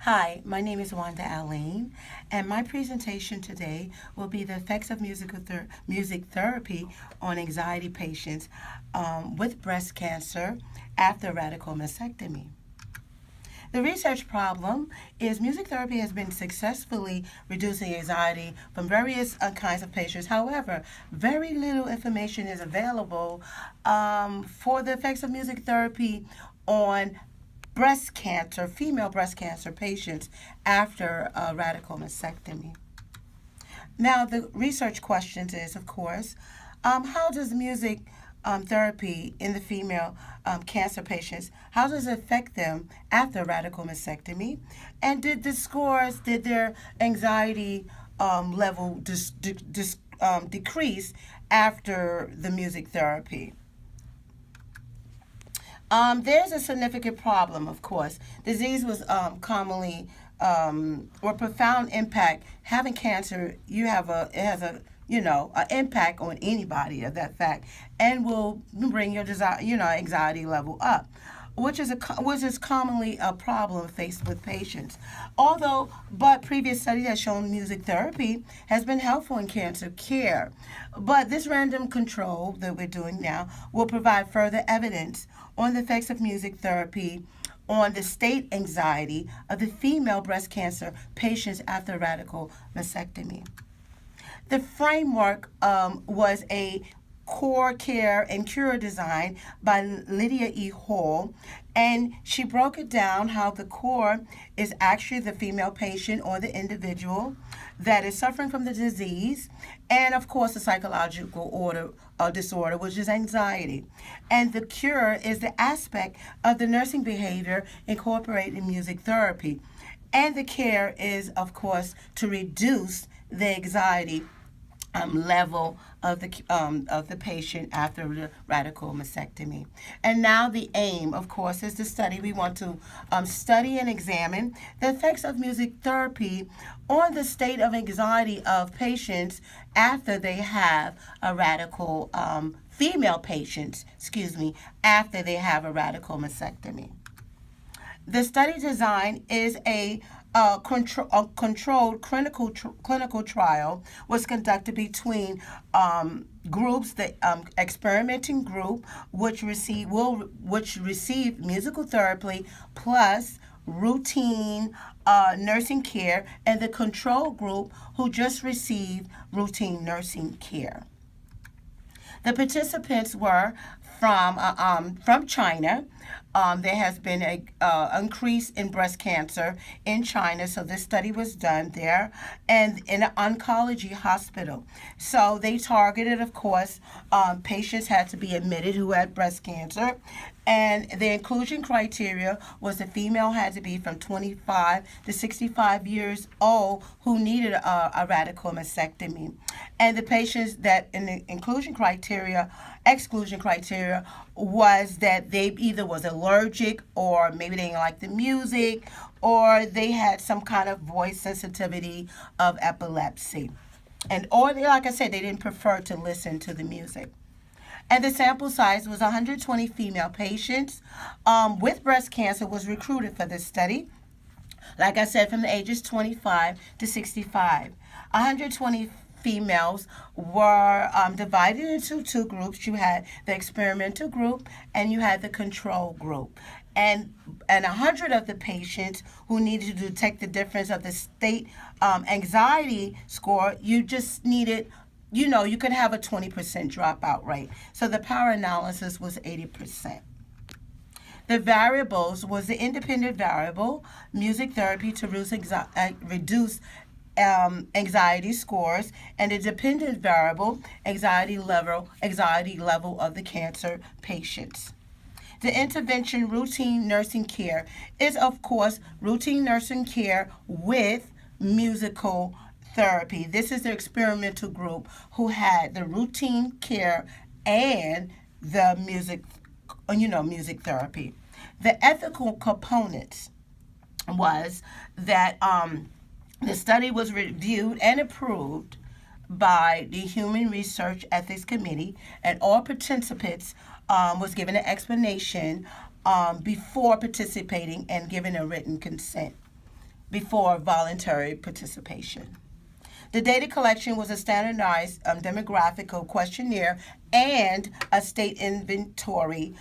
Hi, my name is Wanda Alene, and my presentation today will be the effects of music therapy on anxiety patients with breast cancer after radical mastectomy. The research problem is music therapy has been successfully reducing anxiety from various kinds of patients. However, very little information is available for the effects of music therapy on breast cancer, female breast cancer patients after a radical mastectomy. Now, the research questions is, of course, how does music therapy in the female cancer patients, how does it affect them after radical mastectomy? And did their anxiety level decrease after the music therapy? There's a significant problem, of course. Disease was commonly or profound impact. Having cancer, it has a an impact on anybody of that fact, and will bring your desire, anxiety level up, which is commonly a problem faced with patients. But previous studies have shown music therapy has been helpful in cancer care. But this random control that we're doing now will provide further evidence on the effects of music therapy on the state anxiety of the female breast cancer patients after radical mastectomy. The framework was a core care and cure design by Lydia E. Hall, and she broke it down how the core is actually the female patient or the individual that is suffering from the disease, and of course the psychological disorder, which is anxiety. And the cure is the aspect of the nursing behavior incorporated in music therapy. And the care is, of course, to reduce the anxiety level of the patient after the radical mastectomy. And now the aim, of course, is to study. We want to study and examine the effects of music therapy on the state of anxiety of patients after they have a radical female patients, after they have a radical mastectomy. The study design is a controlled clinical trial was conducted between groups. The experimenting group, which received musical therapy plus routine nursing care, and the control group who just received routine nursing care. The participants were from China. There has been a increase in breast cancer in China, so this study was done there, and in an oncology hospital. So they targeted, of course, patients had to be admitted who had breast cancer, and the inclusion criteria was the female had to be from 25 to 65 years old who needed a radical mastectomy. And the patients that in the exclusion criteria was that they either was allergic, or maybe they didn't like the music, or they had some kind of voice sensitivity of epilepsy. And or they, like I said, they didn't prefer to listen to the music. And the sample size was 120 female patients with breast cancer was recruited for this study. Like I said, from the ages 25 to 65. 120 females were divided into two groups. You had the experimental group and you had the control group. And 100 of the patients who needed to detect the difference of the state anxiety score, you just needed, you could have a 20% dropout rate. So the power analysis was 80%. The variables was the independent variable, music therapy to reduce anxiety scores, and the dependent variable, anxiety level of the cancer patients. The intervention routine nursing care is, of course, routine nursing care with musical therapy. This is the experimental group who had the routine care and the music therapy. The ethical components was that the study was reviewed and approved by the Human Research Ethics Committee, and all participants was given an explanation before participating and given a written consent. before voluntary participation. The data collection was a standardized demographical questionnaire and a state anxiety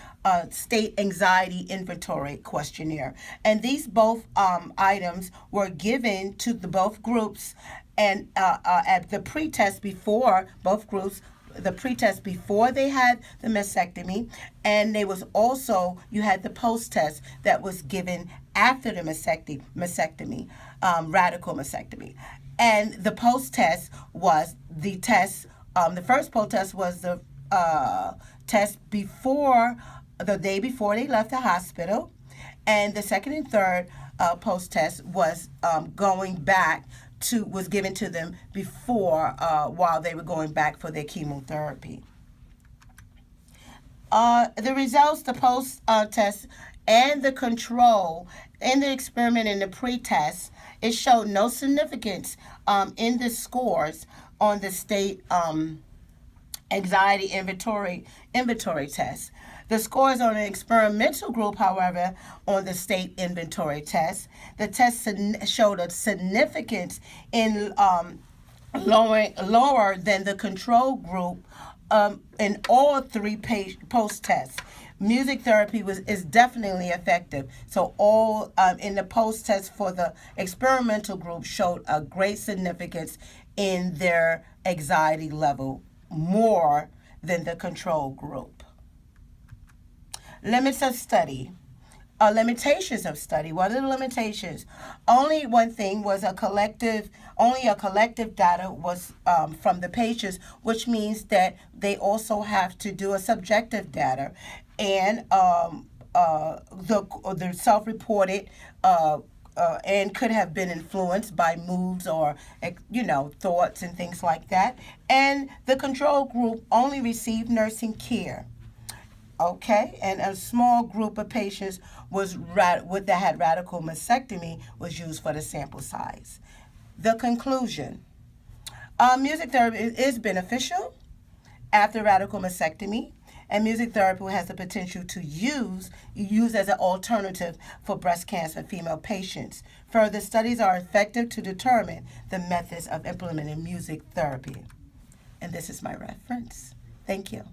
inventory questionnaire. And these both items were given to the both groups and at the pretest before both groups. The pretest before they had the mastectomy, and there was also you had the post-test that was given after the mastectomy, radical mastectomy. And the post-test was the test. The first post-test was the test before the day before they left the hospital, and the second and third post-test was going back was given to them before while they were going back for their chemotherapy. The results, the post-test and the control in the experiment and the pre-test, it showed no significance in the scores on the state anxiety inventory test. The scores on the experimental group, however, on the state inventory test, the test showed a significance in lower than the control group in all three post-tests. Music therapy is definitely effective. So all in the post-test for the experimental group showed a great significance in their anxiety level, more than the control group. Limits of study. Limitations of study. What are the limitations? Only one thing was only a collective data was from the patients, which means that they also have to do a subjective data, and the self-reported and could have been influenced by moods or thoughts and things like that. And the control group only received nursing care. Okay, and a small group of patients that had radical mastectomy was used for the sample size. The conclusion: music therapy is beneficial after radical mastectomy, and music therapy has the potential to use as an alternative for breast cancer female patients. Further studies are effective to determine the methods of implementing music therapy. And this is my reference. Thank you.